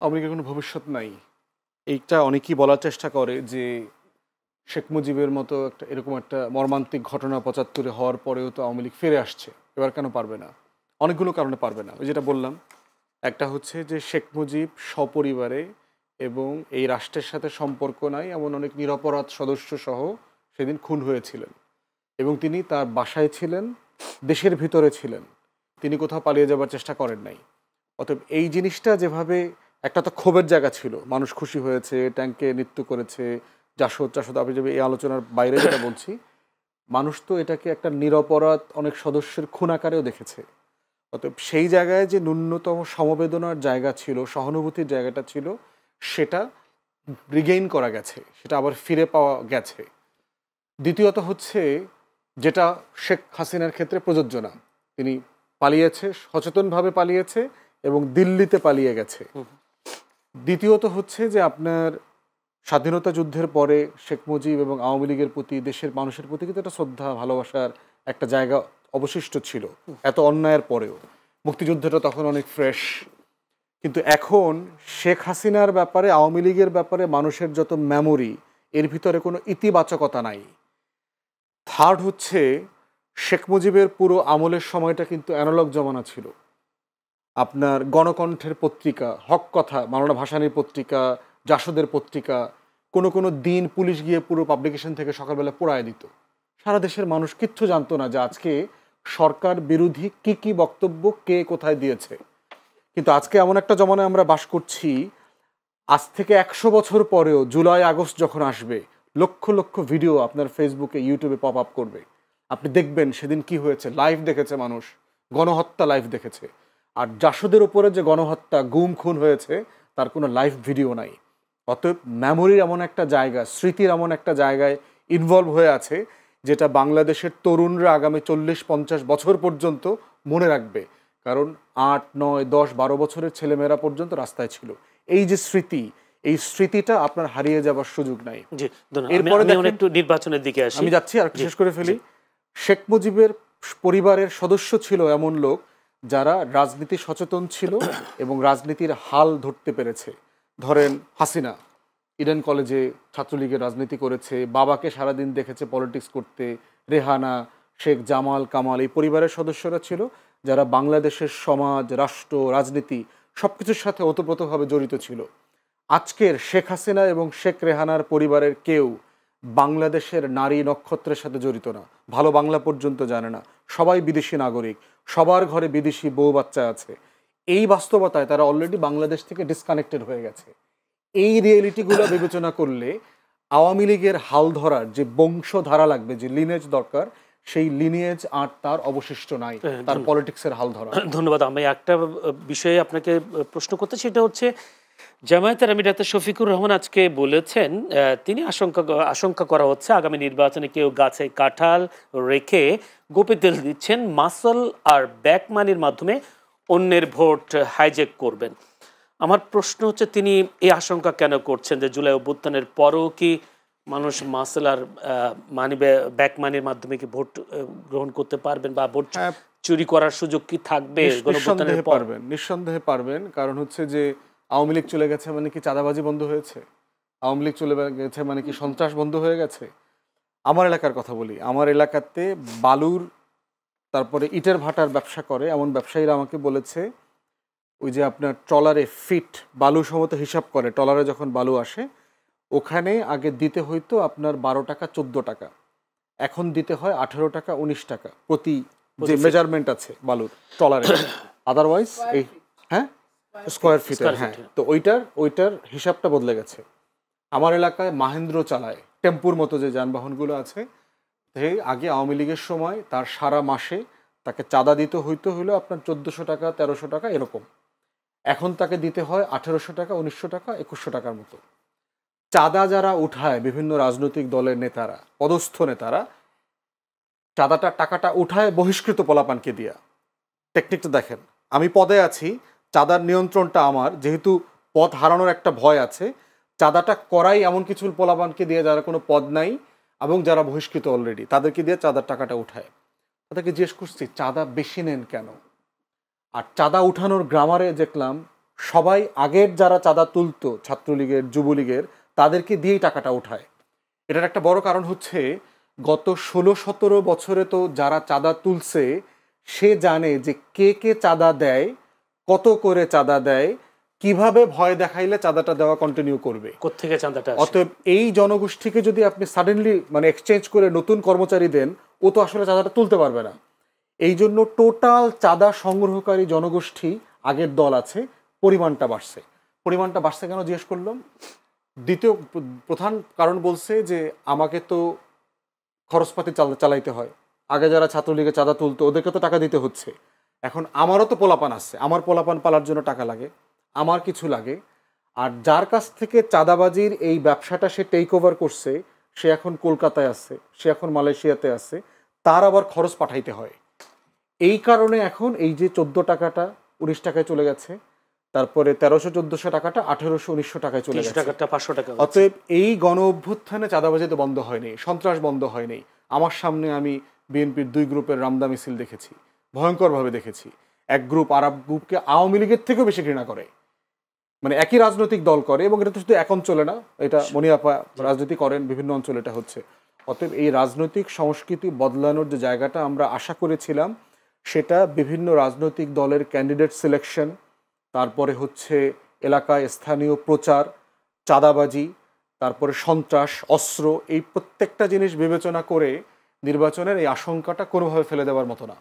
আওয়ামী লীগের কোনো ভবিষ্যৎ নাই। এইটা অনেকেই বলার চেষ্টা করে যে শেখ মুজিবের মতো একটা এরকম একটা মর্মান্তিক ঘটনা ৭৫-এ হওয়ার পরেও তো আওয়ামী লীগ ফিরে আসছে। এবার কেন পারবে না? অনেকগুলো কারণে পারবে না। ওই যেটা বললাম, একটা হচ্ছে যে শেখ মুজিব সপরিবারে এবং এই রাষ্ট্রের সাথে সম্পর্ক নাই এমন অনেক নিরপরাধ সদস্য সহ সেদিন খুন হয়েছিলেন এবং তিনি তার বাসায় ছিলেন, দেশের ভিতরে ছিলেন। তিনি কোথাও পালিয়ে যাবার চেষ্টা করেন নাই। অতএব এই জিনিসটা যেভাবে একটা তো ক্ষোভের জায়গা ছিল, মানুষ খুশি হয়েছে, ট্যাঙ্কে নৃত্য করেছে, জাসদ টাসদ, আমি যদি এই আলোচনার বাইরে যেটা বলছি, মানুষ তো এটাকে একটা নিরপরাধ অনেক সদস্যের খুন আকারেও দেখেছে। অতএব সেই জায়গায় যে ন্যূনতম সমবেদনার জায়গা ছিল, সহানুভূতির জায়গাটা ছিল, সেটা রিগেইন করা গেছে, সেটা আবার ফিরে পাওয়া গেছে। দ্বিতীয়ত হচ্ছে যেটা শেখ হাসিনার ক্ষেত্রে প্রযোজ্য না, তিনি পালিয়েছে, সচেতনভাবে পালিয়েছে এবং দিল্লিতে পালিয়ে গেছে। দ্বিতীয়ত হচ্ছে যে আপনার স্বাধীনতা যুদ্ধের পরে শেখ মুজিব এবং আওয়ামী লীগের প্রতি দেশের মানুষের প্রতি কিন্তু একটা শ্রদ্ধা ভালোবাসার একটা জায়গা অবশিষ্ট ছিল এত অন্যায়ের পরেও। মুক্তিযুদ্ধটা তখন অনেক ফ্রেশ, কিন্তু এখন শেখ হাসিনার ব্যাপারে, আওয়ামী লীগের ব্যাপারে মানুষের যত মেমোরি, এর ভিতরে কোনো ইতিবাচকতা নাই। থার্ড হচ্ছে শেখ মুজিবের পুরো আমলের সময়টা কিন্তু অ্যানালগ জমানা ছিল। আপনার গণকণ্ঠের পত্রিকা, হক কথা, মাওলানা ভাসানীর পত্রিকা, জাসদের পত্রিকা, কোনো কোনো দিন পুলিশ গিয়ে পুরো পাবলিকেশন থেকে সকালবেলা পোড়ায় দিত। সারা দেশের মানুষ কিচ্ছু জানতো না যে আজকে সরকার বিরোধী কি কি বক্তব্য কে কোথায় দিয়েছে। কিন্তু আজকে এমন একটা জমানায় আমরা বাস করছি, আজ থেকে ১০০ বছর পরেও জুলাই আগস্ট যখন আসবে, লক্ষ লক্ষ ভিডিও আপনার ফেসবুকে, ইউটিউবে পপ আপ করবে। আপনি দেখবেন সেদিন কি হয়েছে, লাইভ দেখেছে মানুষ, গণহত্যা লাইভ দেখেছে। আর জাসদের উপরে যে গণহত্যা, গুম খুন হয়েছে, তার কোনো লাইভ ভিডিও নাই। অতএব মেমোরির এমন একটা জায়গা, স্মৃতির এমন একটা জায়গায় ইনভলভ হয়ে আছে, যেটা বাংলাদেশের তরুণরা আগামী ৪০-৫০ বছর পর্যন্ত মনে রাখবে। কারণ ৮, ৯, ১০, ১২ বছরের ছেলেমেয়েরা পর্যন্ত রাস্তায় ছিল। এই যে স্মৃতি, এই স্মৃতিটা আপনার হারিয়ে যাবার সুযোগ নাই। এরপরে একটু নির্বাচনের দিকে আসি, আমি যাচ্ছি আর শেষ করে ফেলি। শেখ মুজিবের পরিবারের সদস্য ছিল এমন লোক যারা রাজনীতি সচেতন ছিল এবং রাজনীতির হাল ধরতে পেরেছে। ধরেন হাসিনা ইডেন কলেজে ছাত্রলীগের রাজনীতি করেছে, বাবাকে সারাদিন দেখেছে পলিটিক্স করতে। রেহানা, শেখ জামাল, কামাল, এই পরিবারের সদস্যরা ছিল যারা বাংলাদেশের সমাজ, রাষ্ট্র, রাজনীতি সব কিছুর সাথে ওতপ্রোতভাবে জড়িত ছিল। আজকের শেখ হাসিনা এবং শেখ রেহানার পরিবারের কেউ বাংলাদেশের নারী নক্ষত্রের সাথে জড়িত না, ভালো বাংলা পর্যন্ত জানে না, সবাই বিদেশি নাগরিক, সবার ঘরে বিদেশি বউ বাচ্চা আছে। এই বাস্তবতায় তারা অলরেডি বাংলাদেশ থেকে ডিসকানেক্টেড হয়ে গেছে। এই রিয়েলিটিগুলো বিবেচনা করলে আওয়ামী লীগের হাল ধরার যে বংশধারা লাগবে, যে লিনেজ দরকার, সেই লিনিয়েজ আর তার অবশিষ্ট নাই, তার পলিটিক্সের হাল ধরা। ধন্যবাদ। আমি একটা বিষয়ে আপনাকে প্রশ্ন করতে, সেটা হচ্ছে জামায়াতের আমির ডাক্তার শফিকুর রহমান আজকে বলেছেন, তিনি আশঙ্কা করা হচ্ছে আগামী নির্বাচনে কেউ গাছে কাঁঠাল রেখে গোপে তেল দিচ্ছেন, মাসল আর ব্যাকমানির মাধ্যমে অন্যের ভোট হাইজ্যাক করবেন। আমার প্রশ্ন হচ্ছে, তিনি এই আশঙ্কা কেন করছেন যে জুলাই অভ্যুত্থানের পরও কি মানুষ মাসল আর ব্যাকমানির মাধ্যমে কি ভোট গ্রহণ করতে পারবেন বা ভোট চুরি করার সুযোগ কি থাকবে? নিঃসন্দেহে পারবেন। কারণ হচ্ছে যে আওয়ামী লীগ চলে গেছে মানে কি চাঁদাবাজি বন্ধ হয়েছে? আওয়ামী লীগ চলে গেছে মানে কি সন্ত্রাস বন্ধ হয়ে গেছে? আমার এলাকার কথা বলি, আমার এলাকাতে বালুর, তারপরে ইটের ভাটার ব্যবসা করে এমন ব্যবসায়ীরা আমাকে বলেছে, ওই যে আপনার ট্রলারে ফিট বালু সমত হিসাব করে, ট্রলারে যখন বালু আসে ওখানে আগে দিতে হইতো আপনার ১২ টাকা ১৪ টাকা, এখন দিতে হয় ১৮ টাকা ১৯ টাকা প্রতি যে মেজারমেন্ট আছে বালুর ট্রলারে। আদারওয়াইজ এই স্কোয়ার ফিটের, তো ওইটার হিসাবটা বদলে গেছে। আমার এলাকায় মাহেন্দ্র চালায়, টেম্পুর মতো যে যানবাহনগুলো আছে, আগে আওয়ামী লীগের সময় তার সারা মাসে তাকে চাঁদা দিতে হইলো আপনার ১৪০০ টাকা ১৩০০ টাকা এরকম। এখন তাকে দিতে হয় ১৮০০ টাকা ১৯০০ টাকা ২১০০ টাকার মতো। চাঁদা যারা উঠায় বিভিন্ন রাজনৈতিক দলের নেতারা, পদস্থ নেতারা, টাকাটা উঠায় বহিষ্কৃত পোলাপানকে দিয়া। টেকনিকটা দেখেন, আমি পদে আছি, চাঁদার নিয়ন্ত্রণটা আমার, যেহেতু পদ হারানোর একটা ভয় আছে, চাঁদাটা করাই এমন কিছু পোলাপানকে দিয়ে যারা কোনো পদ নাই এবং যারা বহিষ্কৃত অলরেডি, তাদেরকে দিয়ে চাঁদার টাকাটা উঠায়। তাদেরকে জিজ্ঞেস করছি চাঁদা বেশি নেন কেন? আর চাঁদা উঠানোর গ্রামারে দেখলাম সবাই আগের যারা চাঁদা তুলতো ছাত্রলীগের যুবলীগের তাদেরকে দিয়েই টাকাটা ওঠায়। এটার একটা বড় কারণ হচ্ছে গত 16-17 বছরে তো যারা চাঁদা তুলছে সে জানে যে কে কে চাঁদা দেয়, কত করে চাঁদা দেয়, কিভাবে ভয় দেখাইলে চাঁদাটা দেওয়া কন্টিনিউ করবে, কোত্থেকে চাঁদাটা আসে। অতএব এই জনগোষ্ঠীকে যদি আপনি সাডেনলি মানে এক্সচেঞ্জ করে নতুন কর্মচারী দেন, ও তো আসলে চাঁদাটা তুলতে পারবে না। এই জন্য টোটাল চাঁদা সংগ্রহকারী জনগোষ্ঠী আগের দল আছে, পরিমাণটা বাড়ছে। পরিমাণটা বাড়ছে কেন জিজ্ঞেস করলাম, দ্বিতীয় প্রধান কারণ বলছে যে আমাকে তো খরচপাতি চালাইতে হয়, আগে যারা ছাত্রলীগে চাঁদা তুলতো ওদেরকে তো টাকা দিতে হচ্ছে, এখন আমারও তো পোলাপান আছে, আমার পোলাপান পালার জন্য টাকা লাগে, আমার কিছু লাগে। আর যার কাছ থেকে চাঁদাবাজির এই ব্যবসাটা সে টেক ওভার করছে সে এখন কলকাতায় আছে, সে এখন মালয়েশিয়াতে আছে, তার আবার খরচ পাঠাইতে হয়। এই কারণে এখন এই যে 14 টাকাটা 19 টাকায় চলে গেছে, তারপরে 1300-1400 টাকাটা 1800-1900 টাকায় চলে গেছে। টাকাটা 500 টাকা। অতএব এই গণ অভ্যুত্থানে চাঁদাবাজি তো বন্ধ হয়নি, সন্ত্রাস বন্ধ হয়নি। আমার সামনে আমি বিএনপির 2 গ্রুপের রামদা মিছিল দেখেছি, ভয়ঙ্করভাবে দেখেছি। এক গ্রুপ আরব গ্রুপকে আওয়ামী লীগের থেকেও বেশি ঘৃণা করে, মানে একই রাজনৈতিক দল করে, এবং এটা তো শুধু এক অঞ্চলে না, এটা মনিয়াপা রাজনীতি করেন, বিভিন্ন অঞ্চলে এটা হচ্ছে। অতএব এই রাজনৈতিক সংস্কৃতি বদলানোর যে জায়গাটা আমরা আশা করেছিলাম সেটা বিভিন্ন রাজনৈতিক দলের ক্যান্ডিডেট সিলেকশন, তারপরে হচ্ছে এলাকায় স্থানীয় প্রচার, চাঁদাবাজি, তারপরে সন্ত্রাস, অস্ত্র, এই প্রত্যেকটা জিনিস বিবেচনা করে নির্বাচনের এই আশঙ্কাটা কোনোভাবে ফেলে দেওয়ার মতো না।